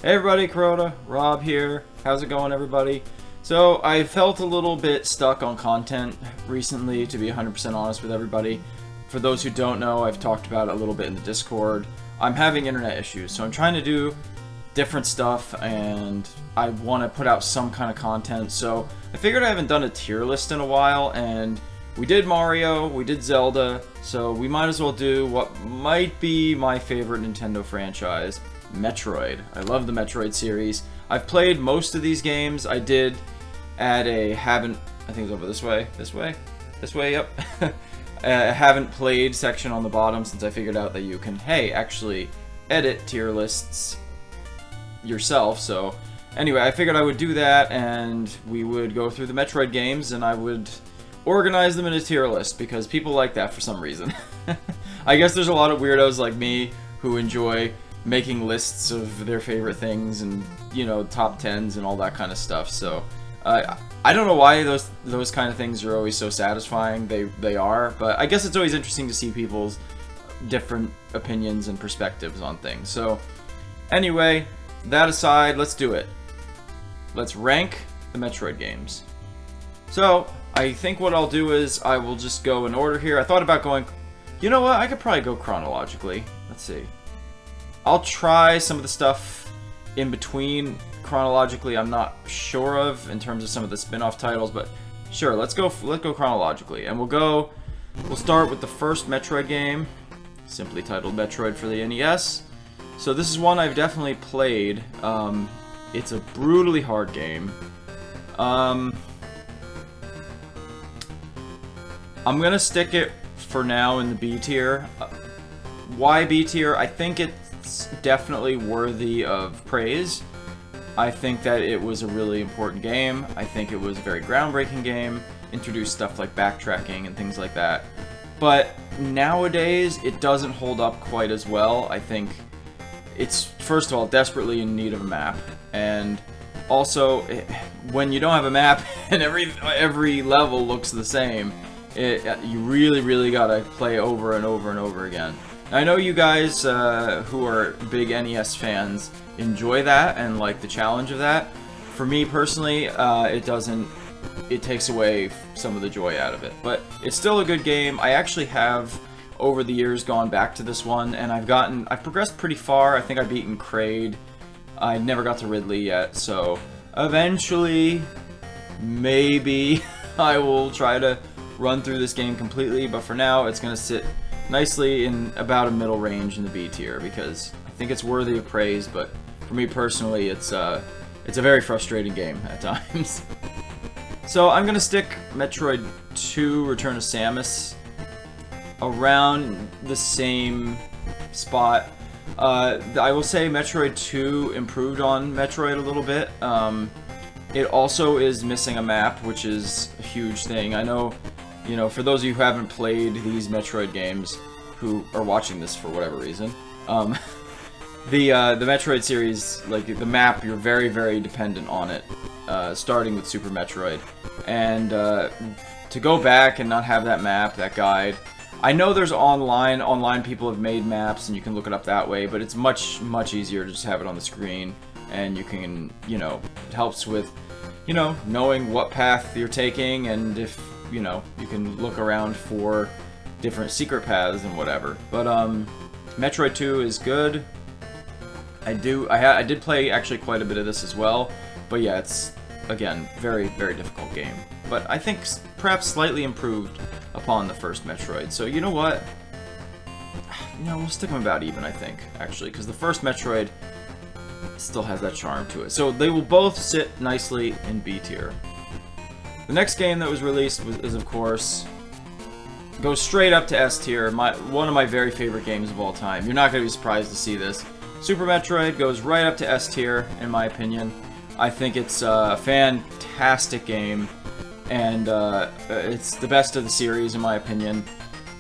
Hey everybody, Corona, Rob here. How's it going, everybody? So, I felt a little bit stuck on content recently, to be 100% honest with everybody. For those who don't know, I've talked about it a little bit in the Discord. I'm having internet issues, so I'm trying to do different stuff, and I want to put out some kind of content. So, I figured I haven't done a tier list in a while, and we did Mario, we did Zelda, so we might as well do what might be my favorite Nintendo franchise, Metroid. I love the Metroid series. I've played most of these games. I did add a I think it's over this way, yep. A haven't played section on the bottom since I figured out that you can, hey, actually edit tier lists yourself. So anyway, I figured I would do that and we would go through the Metroid games and I would organize them in a tier list because people like that for some reason. I guess there's a lot of weirdos like me who enjoy making lists of their favorite things and, you know, top 10s and all that kind of stuff. So I don't know why those kind of things are always so satisfying. They are, but I guess it's always interesting to see people's different opinions and perspectives on things. So anyway, that aside, let's do it. Let's rank the Metroid games. So I think what I'll do is I will just go in order here. I thought about going, you know what, I could probably go chronologically. Let's see. I'll try some of the stuff in between chronologically. I'm not sure of in terms of some of the spin-off titles, but sure, let's go chronologically. And we'll start with the first Metroid game, simply titled Metroid for the NES. So this is one I've definitely played. It's a brutally hard game. I'm gonna stick it for now in the B tier. Why B tier? I think it's definitely worthy of praise. I think that it was a really important game. I think it was a very groundbreaking game. Introduced stuff like backtracking and things like that. But nowadays, it doesn't hold up quite as well. I think it's, first of all, desperately in need of a map. And also, when you don't have a map and every level looks the same, you really gotta play over and over and over again. I know you guys who are big NES fans enjoy that and like the challenge of that. For me personally, it takes away some of the joy out of it. But it's still a good game. I actually have, over the years, gone back to this one, and I've progressed pretty far. I think I've beaten Kraid. I never got to Ridley yet, so eventually, maybe I will try to run through this game completely, but for now, it's gonna sit nicely in about a middle range in the B tier because I think it's worthy of praise, but for me personally, it's a very frustrating game at times. So I'm gonna stick Metroid 2 Return of Samus around the same spot. I will say Metroid 2 improved on Metroid a little bit. It also is missing a map, which is a huge thing. I know, you know, for those of you who haven't played these Metroid games, who are watching this for whatever reason, the Metroid series, like the map, you're very dependent on it, starting with Super Metroid, and to go back and not have that map, that guide. I know there's online people have made maps and you can look it up that way, but it's much easier to just have it on the screen, and you can, you know, it helps with, you know, knowing what path you're taking, and if, you know, you can look around for different secret paths and whatever. But Metroid 2 is good. I did play actually quite a bit of this as well, but yeah, it's again very difficult game. But I think perhaps slightly improved upon the first Metroid. So you know what? No, we'll stick them about even, I think, actually, because the first Metroid still has that charm to it. So they will both sit nicely in B tier. The next game that was released is, of course, goes straight up to S tier. One of my very favorite games of all time. You're not going to be surprised to see this. Super Metroid goes right up to S tier, in my opinion. I think it's a fantastic game, and it's the best of the series, in my opinion.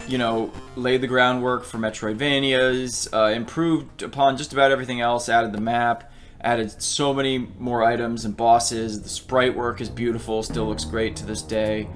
You know, laid the groundwork for Metroidvanias, improved upon just about everything else, added the map, added so many more items and bosses. The sprite work is beautiful, still looks great to this day.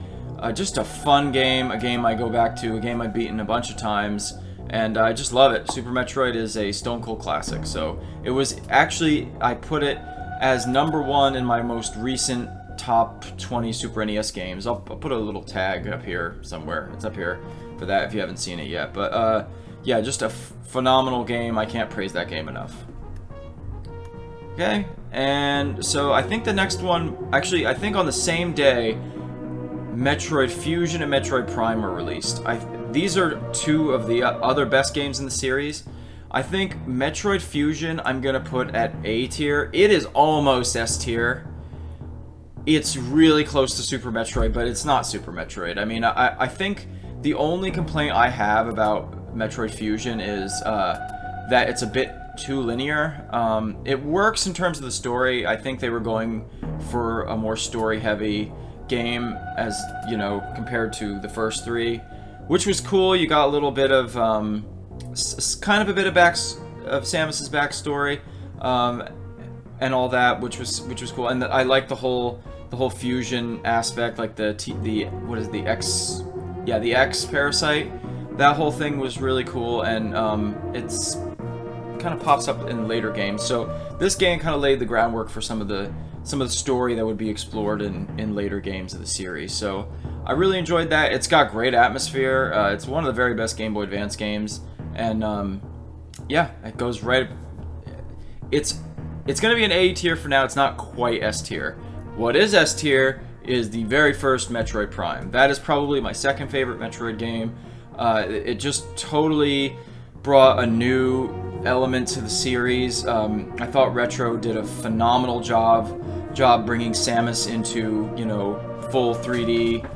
Just a fun game, a game I go back to, a game I've beaten a bunch of times, and I just love it. Super Metroid is a stone cold classic. So it was actually, I put it as #1 in my most recent top 20 Super NES games. I'll put a little tag up here somewhere. It's up here for that if you haven't seen it yet. But yeah, just a phenomenal game. I can't praise that game enough. Okay, and so I think the next one, actually, I think on the same day, Metroid Fusion and Metroid Prime are released. These are two of the other best games in the series. I think Metroid Fusion I'm going to put at A tier. It is almost S tier. It's really close to Super Metroid, but it's not Super Metroid. I mean, I think the only complaint I have about Metroid Fusion is that it's a bit too linear. It works in terms of the story. I think they were going for a more story-heavy game, as you know, compared to the first three, which was cool. You got a little bit of kind of a bit of Samus's backstory, and all that, which was cool. And I like the whole fusion aspect, like the what is the X? Yeah, the X parasite. That whole thing was really cool, and it's kind of pops up in later games. So this game kind of laid the groundwork for some of the story that would be explored in later games of the series. So I really enjoyed that. It's got great atmosphere. It's one of the very best Game Boy Advance games, and yeah, it goes right. It's gonna be an A tier for now. It's not quite S tier. What is S tier is the very first Metroid Prime. That is probably my second favorite Metroid game. It just totally brought a new element to the series. I thought Retro did a phenomenal job bringing Samus into, you know, full 3D.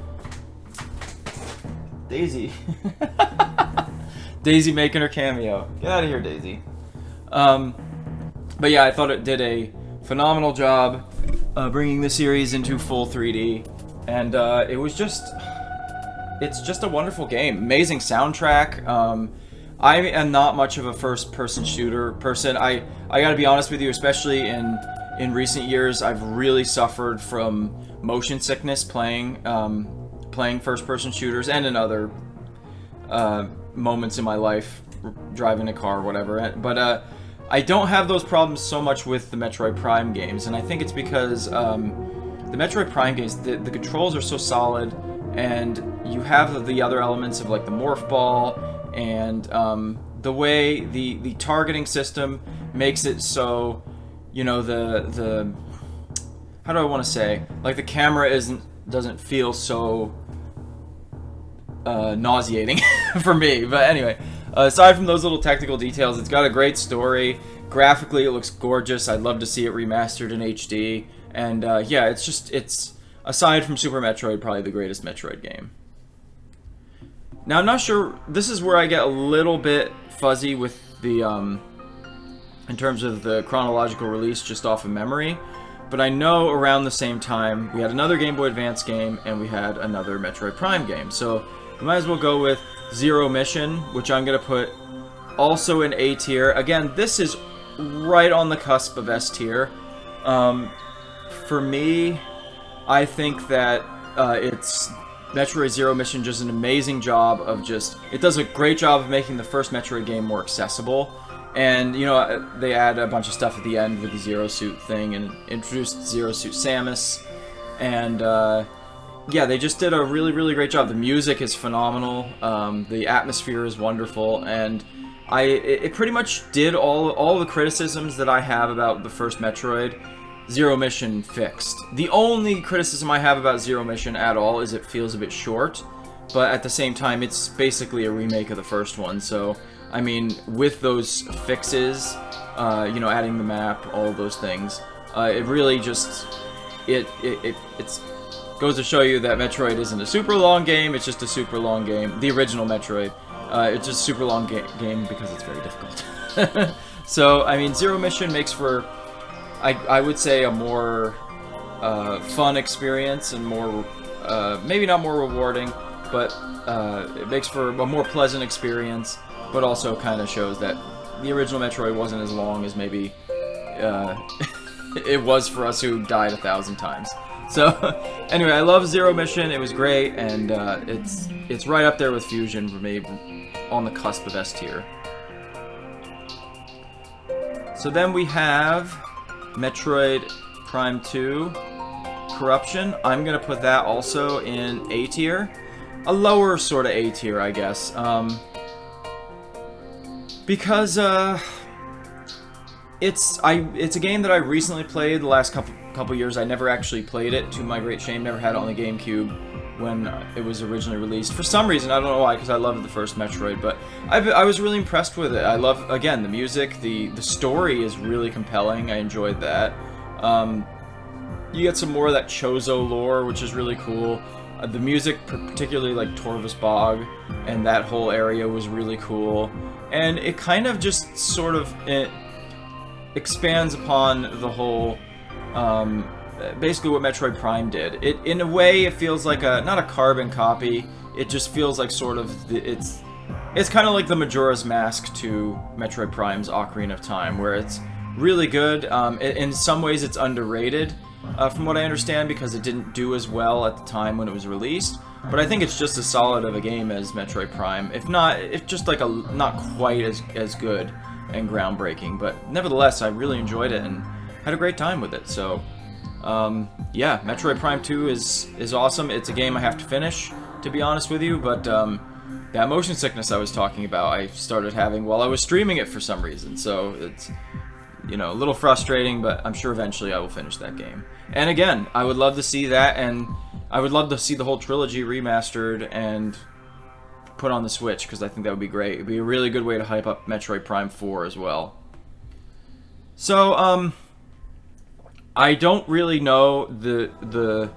Daisy. Daisy making her cameo. Get out of here, Daisy. But yeah, I thought it did a phenomenal job bringing the series into full 3D, and it's just a wonderful game. Amazing soundtrack. I am not much of a first-person shooter person. I gotta be honest with you, especially in recent years, I've really suffered from motion sickness playing first-person shooters, and in other moments in my life, driving a car or whatever. But I don't have those problems so much with the Metroid Prime games, and I think it's because the Metroid Prime games, the controls are so solid, and you have the other elements of like the morph ball, and the way the targeting system makes it so, you know, the how do I want to say, like the camera doesn't feel so nauseating for me. But anyway, aside from those little technical details, it's got a great story. Graphically, it looks gorgeous. I'd love to see it remastered in HD. And yeah, it's aside from Super Metroid, probably the greatest Metroid game. Now, I'm not sure, this is where I get a little bit fuzzy with the, in terms of the chronological release just off of memory, but I know around the same time we had another Game Boy Advance game and we had another Metroid Prime game. So we might as well go with Zero Mission, which I'm going to put also in A tier. Again, this is right on the cusp of S tier. For me, I think that it's Metroid Zero Mission does an amazing job of it does a great job of making the first Metroid game more accessible. And, you know, they add a bunch of stuff at the end with the Zero Suit thing and introduced Zero Suit Samus. And, yeah, they just did a really, really great job. The music is phenomenal. The atmosphere is wonderful. And it pretty much did all the criticisms that I have about the first Metroid. Zero Mission fixed. The only criticism I have about Zero Mission at all is it feels a bit short, but at the same time, it's basically a remake of the first one. So, I mean, with those fixes, you know, adding the map, all of those things, it really just it goes to show you that Metroid isn't a super long game. It's just a super long game. The original Metroid, it's just a super long game because it's very difficult. So, I mean, Zero Mission makes for, I would say, a more fun experience and more, maybe not more rewarding, but it makes for a more pleasant experience, but also kind of shows that the original Metroid wasn't as long as maybe it was for us who died 1,000 times. So, anyway, I love Zero Mission. It was great, and it's right up there with Fusion for me. on the cusp of S tier. So then we have Metroid Prime 2 Corruption. I'm gonna put that also in A tier. A lower sort of A tier, I guess. Because it's a game that I recently played the last couple years. I never actually played it, to my great shame. Never had it on the GameCube when it was originally released. For some reason, I don't know why, because I loved the first Metroid, but I was really impressed with it. I love, again, the music, the story is really compelling. I enjoyed that. You get some more of that Chozo lore, which is really cool. The music, particularly like Torvus Bog, and that whole area was really cool. And it kind of just sort of expands upon the whole, basically what Metroid Prime did. In a way, it feels like not a carbon copy. It just feels like sort of it's kind of like the Majora's Mask to Metroid Prime's Ocarina of Time, where it's really good. In some ways, it's underrated. From what I understand, because it didn't do as well at the time when it was released. But I think it's just as solid of a game as Metroid Prime. If not, it's just like not quite as good and groundbreaking. But nevertheless, I really enjoyed it and had a great time with it. So, yeah, Metroid Prime 2 is awesome. It's a game I have to finish, to be honest with you. But that motion sickness I was talking about, I started having while I was streaming it for some reason. So it's, you know, a little frustrating, but I'm sure eventually I will finish that game. And again, I would love to see that, and I would love to see the whole trilogy remastered and put on the Switch, because I think that would be great. It would be a really good way to hype up Metroid Prime 4 as well. So, I don't really know the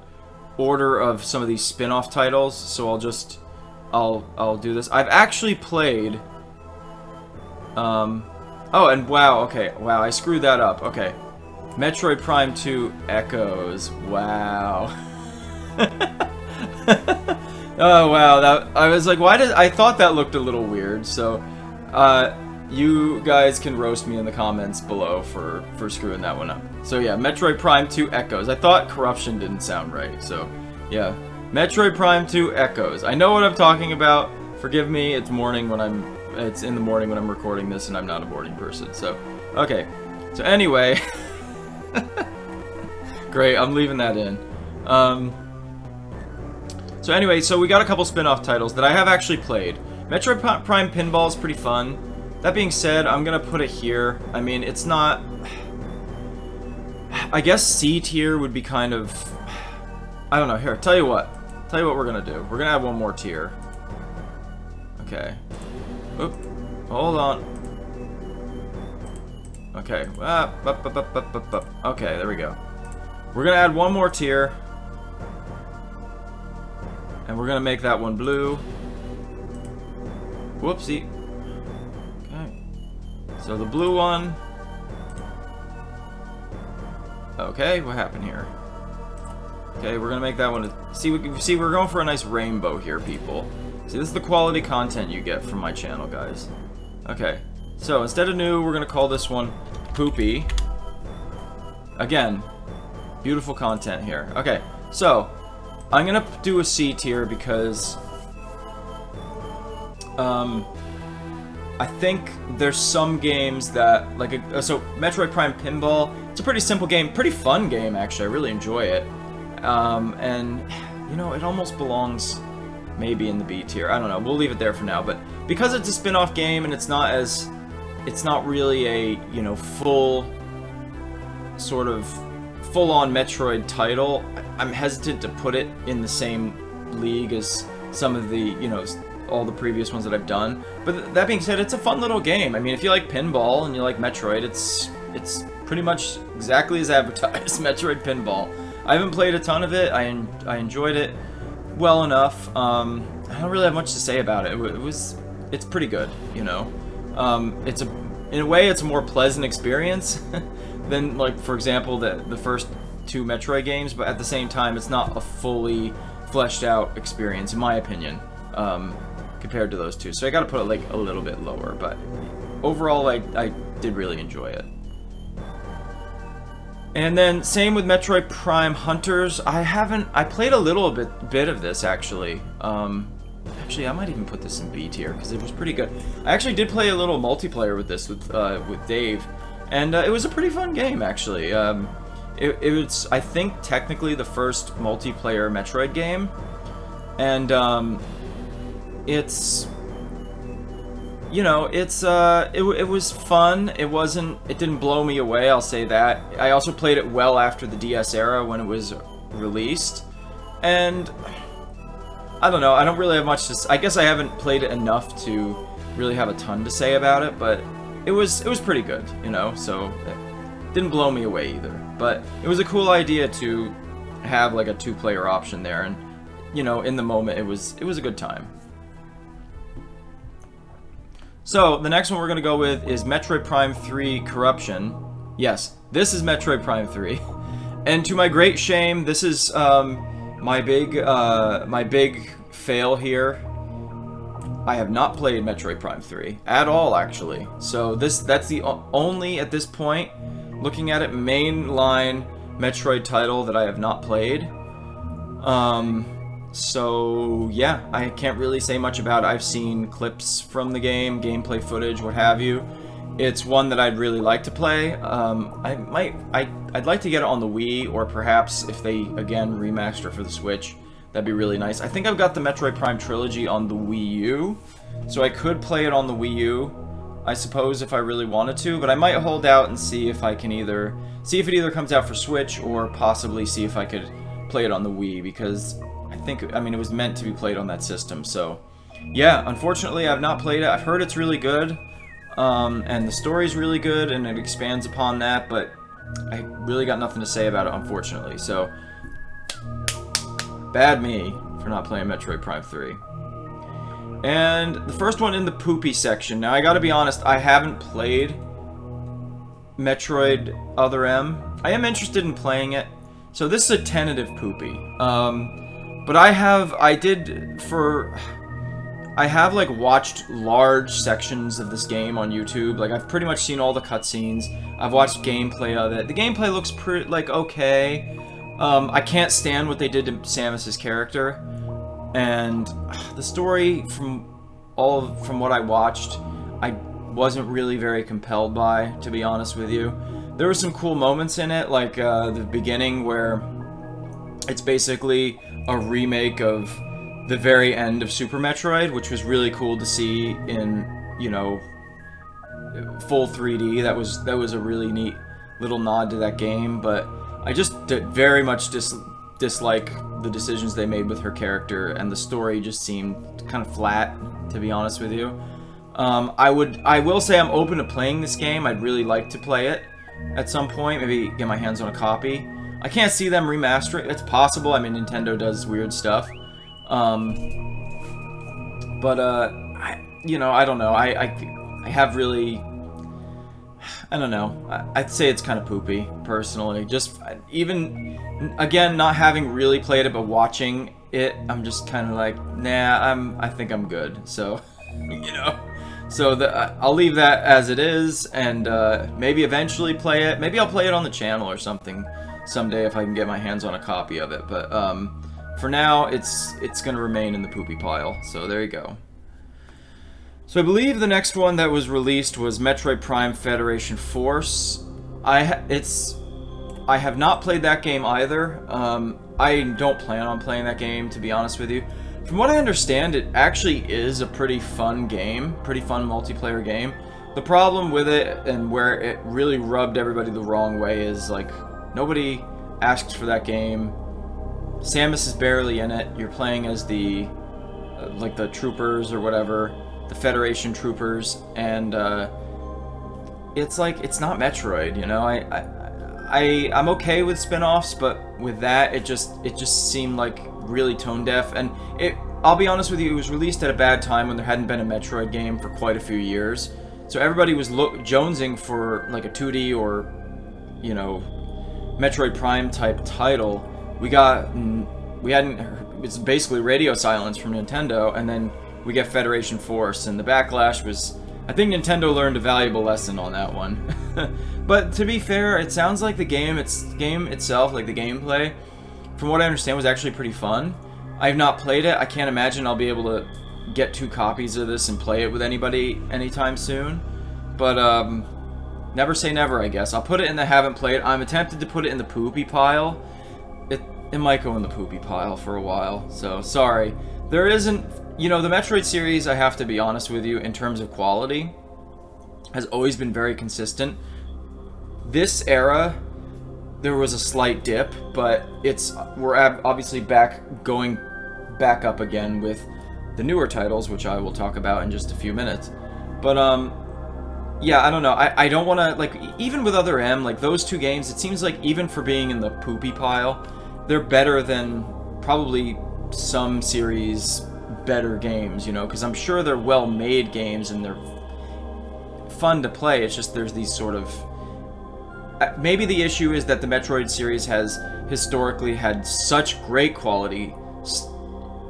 order of some of these spin-off titles, so I'll do this. I've actually played, oh, and wow, okay, wow, I screwed that up, okay. Metroid Prime 2 Echoes, wow. Oh, wow, I was like, I thought that looked a little weird, so, you guys can roast me in the comments below for screwing that one up. So yeah, Metroid Prime 2 Echoes. I thought Corruption didn't sound right, so, yeah. Metroid Prime 2 Echoes. I know what I'm talking about. Forgive me, it's in the morning when I'm recording this, and I'm not a morning person, so, okay. So anyway, great, I'm leaving that in. So anyway, so we got a couple spin-off titles that I have actually played. Metroid Prime Pinball is pretty fun. That being said, I'm gonna put it here. I mean, it's not... I guess C tier would be kind of... I don't know, here, tell you what we're gonna do. We're gonna add one more tier. Okay. Oop. Hold on. Okay. Okay, there we go. We're gonna add one more tier. And we're gonna make that one blue. Whoopsie. Okay. So the blue one. Okay, what happened here? Okay, we're gonna make that one. See, we're going for a nice rainbow here, people. See, this is the quality content you get from my channel, guys. Okay, so instead of new, we're gonna call this one Poopy. Again, beautiful content here. Okay, so I'm gonna do a C tier because I think there's some games that, like, so Metroid Prime Pinball, it's a pretty simple game, pretty fun game, actually. I really enjoy it. And, you know, it almost belongs maybe in the B tier. I don't know. We'll leave it there for now. But because it's a spin-off game and it's not really a, you know, sort of full-on Metroid title, I'm hesitant to put it in the same league as some of the, you know, all the previous ones that I've done. But that being said, it's a fun little game. I mean, if you like pinball and you like Metroid, it's pretty much exactly as advertised, Metroid Pinball. I haven't played a ton of it. I enjoyed it well enough. I don't really have much to say about it. It's pretty good, you know. In a way, it's a more pleasant experience than, like, for example, the first two Metroid games. But at the same time, it's not a fully fleshed out experience, in my opinion, compared to those two. So I got to put it like a little bit lower. But overall, I did really enjoy it. And then same with Metroid Prime Hunters. I played a little bit of this actually. Actually, I might even put this in B tier because it was pretty good. I actually did play a little multiplayer with this with Dave, and it was a pretty fun game actually. It was, I think, technically the first multiplayer Metroid game, and it's, you know, it's it was fun. It didn't blow me away, I'll say that. I also played it well after the DS era when it was released, and I don't know, I don't really have much to I guess I haven't played it enough to really have a ton to say about it, but it was pretty good, you know, so it didn't blow me away either. But it was a cool idea to have like a two-player option there, and you know, in the moment it was a good time. So, the next one we're going to go with is Metroid Prime 3 Corruption. Yes, this is Metroid Prime 3. And to my great shame, this is my big fail here. I have not played Metroid Prime 3 at all, actually. So that's the only, at this point, looking at it, mainline Metroid title that I have not played. So, yeah, I can't really say much about it. I've seen clips from the game, gameplay footage, what have you. It's one that I'd really like to play. I'd like to get it on the Wii, or perhaps if they, again, remaster for the Switch, that'd be really nice. I think I've got the Metroid Prime trilogy on the Wii U, so I could play it on the Wii U, I suppose, if I really wanted to, but I might hold out and see if I can see if it either comes out for Switch, or possibly see if I could play it on the Wii, because I mean, it was meant to be played on that system, so yeah, unfortunately I've not played it. I've heard it's really good, and the story's really good, and it expands upon that, but I really got nothing to say about it, unfortunately, so bad me for not playing Metroid Prime 3. And the first one in the poopy section. Now, I gotta be honest, I haven't played Metroid Other M. I am interested in playing it, so this is a tentative poopy. But I have like watched large sections of this game on YouTube. Like, I've pretty much seen all the cutscenes. I've watched gameplay of it. The gameplay looks pretty, like, okay. I can't stand what they did to Samus's character, and the story, from what I watched, I wasn't really very compelled by, to be honest with you. There were some cool moments in it, like the beginning where it's basically a remake of the very end of Super Metroid, which was really cool to see in, you know, full 3D. That was a really neat little nod to that game, but I just very much dislike the decisions they made with her character, and the story just seemed kind of flat, to be honest with you. I will say I'm open to playing this game. I'd really like to play it at some point, maybe get my hands on a copy. I can't see them remaster it. It's possible. I mean, Nintendo does weird stuff. You know, I don't know. I have really, I don't know. I'd say it's kind of poopy, personally. Just, even, again, not having really played it, but watching it, I'm just kind of like, nah, I think I'm good. So, you know. So, I'll leave that as it is, and maybe eventually play it. Maybe I'll play it on the channel or something someday if I can get my hands on a copy of it. But, for now, it's going to remain in the poopy pile. So, there you go. So I believe the next one that was released was Metroid Prime Federation Force. I have not played that game either. I don't plan on playing that game, to be honest with you. From what I understand, it actually is a pretty fun game, pretty fun multiplayer game. The problem with it, and where it really rubbed everybody the wrong way, is like, nobody asks for that game. Samus is barely in it. You're playing as the like the troopers or whatever, the Federation troopers, and it's like, it's not Metroid, you know. I'm okay with spin-offs, but with that, it just seemed like really tone deaf. And I'll be honest with you, it was released at a bad time when there hadn't been a Metroid game for quite a few years, so everybody was jonesing for like a 2D or, you know, Metroid Prime type title. It's basically radio silence from Nintendo, and then we get Federation Force, and the backlash was, I think Nintendo learned a valuable lesson on that one. But to be fair, it sounds like the game itself, like the gameplay, from what I understand, was actually pretty fun. I have not played it. I can't imagine I'll be able to get 2 copies of this and play it with anybody anytime soon. But never say never, I guess. I'll put it in the haven't played. I'm tempted to put it in the poopy pile. It might go in the poopy pile for a while, so sorry. There isn't, you know, the Metroid series, I have to be honest with you, in terms of quality, has always been very consistent. This era, there was a slight dip, but we're obviously going back up again with the newer titles, which I will talk about in just a few minutes. But yeah, I don't know. I don't want to, like, even with Other M, like, those 2 games, it seems like even for being in the poopy pile, they're better than probably some series better games, you know, because I'm sure they're well-made games and they're fun to play. It's just there's these sort of... Maybe the issue is that the Metroid series has historically had such great quality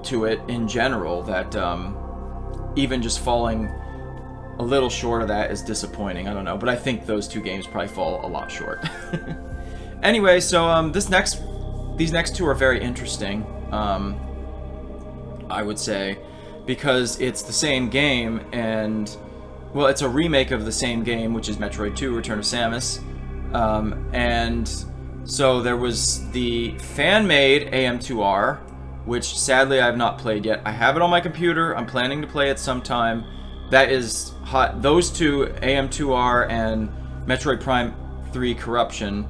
to it in general that even just falling a little short of that is disappointing. I don't know, but I think those 2 games probably fall a lot short. Anyway, so these next 2 are very interesting, I would say, because it's the same game, and, well, it's a remake of the same game, which is Metroid 2, Return of Samus, and so there was the fan-made AM2R, which sadly I have not played yet. I have it on my computer, I'm planning to play it sometime. That is hot. Those 2, AM2R and Metroid Prime 3 Corruption,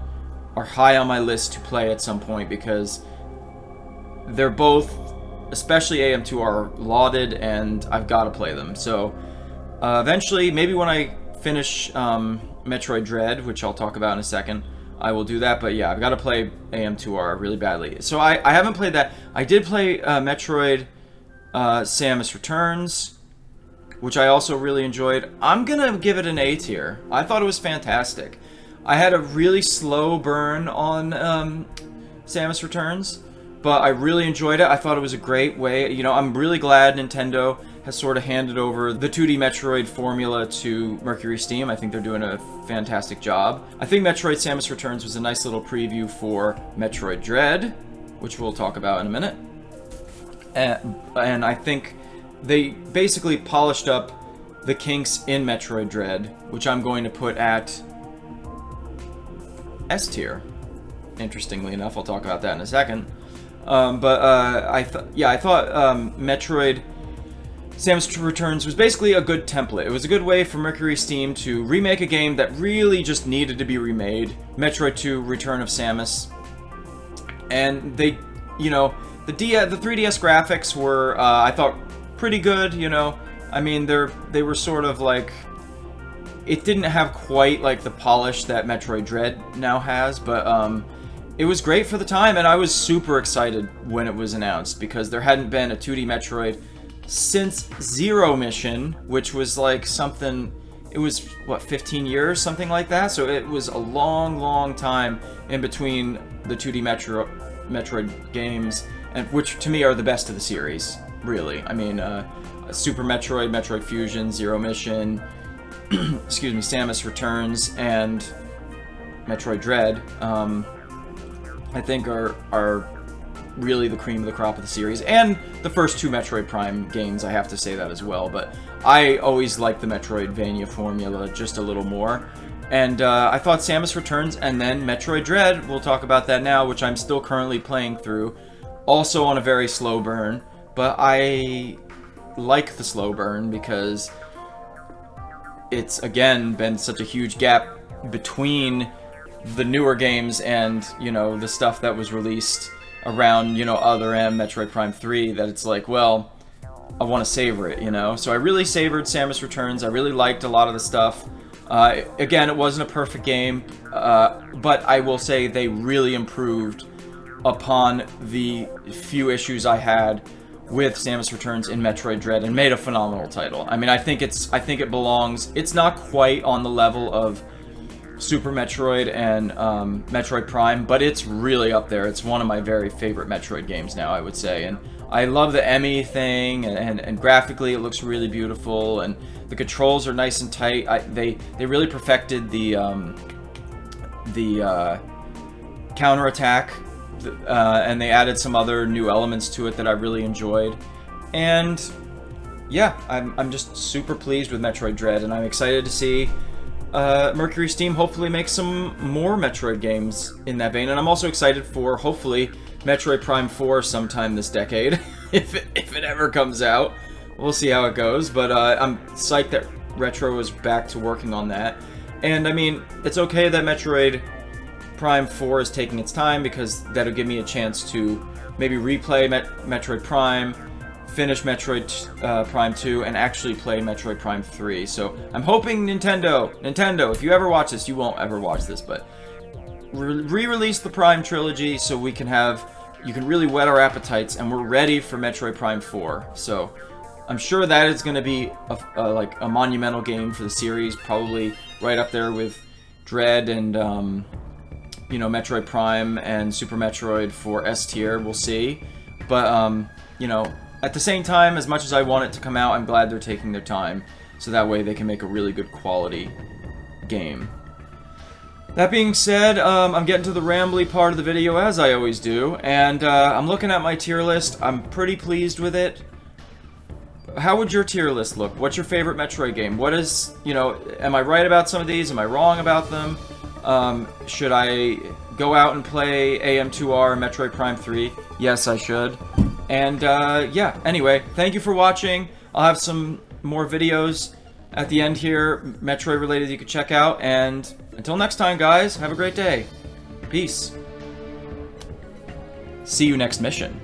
are high on my list to play at some point because they're both, especially AM2, are lauded and I've got to play them. So eventually, maybe when I finish Metroid Dread, which I'll talk about in a second, I will do that. But yeah, I've got to play AM2R really badly. So I haven't played that. I did play Metroid Samus Returns, which I also really enjoyed. I'm gonna give it an A tier. I thought it was fantastic. I had a really slow burn on Samus Returns, but I really enjoyed it. I thought it was a great way. You know, I'm really glad Nintendo has sort of handed over the 2D Metroid formula to Mercury Steam. I think they're doing a fantastic job. I think Metroid Samus Returns was a nice little preview for Metroid Dread, which we'll talk about in a minute. And I think they basically polished up the kinks in Metroid Dread, which I'm going to put at S tier. Interestingly enough, I'll talk about that in a second. I thought Metroid Samus Returns was basically a good template. It was a good way for Mercury Steam to remake a game that really just needed to be remade. Metroid 2 Return of Samus. And they, you know, the 3DS graphics were, I thought, pretty good, you know. I mean, they were sort of like... It didn't have quite, like, the polish that Metroid Dread now has, but, it was great for the time, and I was super excited when it was announced, because there hadn't been a 2D Metroid since Zero Mission, which was, like, something... It was, what, 15 years? Something like that? So it was a long, long time in between the 2D Metroid games, and which, to me, are the best of the series, really. I mean, Super Metroid, Metroid Fusion, Zero Mission... excuse me, Samus Returns and Metroid Dread, I think are really the cream of the crop of the series. And the first 2 Metroid Prime games, I have to say that as well. But I always liked the Metroidvania formula just a little more. And I thought Samus Returns and then Metroid Dread, we'll talk about that now, which I'm still currently playing through, also on a very slow burn. But I like the slow burn because... it's, again, been such a huge gap between the newer games and, you know, the stuff that was released around, you know, Other M, Metroid Prime 3, that it's like, well, I want to savor it, you know? So I really savored Samus Returns. I really liked a lot of the stuff. Again, it wasn't a perfect game, but I will say they really improved upon the few issues I had with Samus Returns in Metroid Dread and made a phenomenal title. I mean, I think it belongs. It's not quite on the level of Super Metroid and Metroid Prime, but it's really up there. It's one of my very favorite Metroid games now, I would say. And I love the Emmy thing, and graphically it looks really beautiful, and the controls are nice and tight. They really perfected the counterattack. And they added some other new elements to it that I really enjoyed. And yeah, I'm just super pleased with Metroid Dread, and I'm excited to see Mercury Steam hopefully make some more Metroid games in that vein. And I'm also excited for, hopefully, Metroid Prime 4 sometime this decade, if it ever comes out. We'll see how it goes, but I'm psyched that Retro is back to working on that. And, I mean, it's okay that Metroid Prime 4 is taking its time, because that'll give me a chance to maybe replay Metroid Prime, finish Metroid Prime 2, and actually play Metroid Prime 3. So I'm hoping Nintendo, if you ever watch this, you won't ever watch this, but re-release the Prime trilogy so we can you can really whet our appetites, and we're ready for Metroid Prime 4. So I'm sure that is going to be like a monumental game for the series, probably right up there with Dread and you know, Metroid Prime and Super Metroid for S tier. We'll see, but you know, at the same time, as much as I want it to come out, I'm glad they're taking their time, so that way they can make a really good quality game. That being said, I'm getting to the rambly part of the video, as I always do, and I'm looking at my tier list. I'm pretty pleased with it. How would your tier list look? What's your favorite Metroid game? What is, you know, am I right about some of these? Am I wrong about them? Should I go out and play AM2R Metroid Prime 3? Yes, I should. And, yeah, anyway, thank you for watching. I'll have some more videos at the end here, Metroid related, you can check out. And until next time, guys, have a great day. Peace. See you next mission.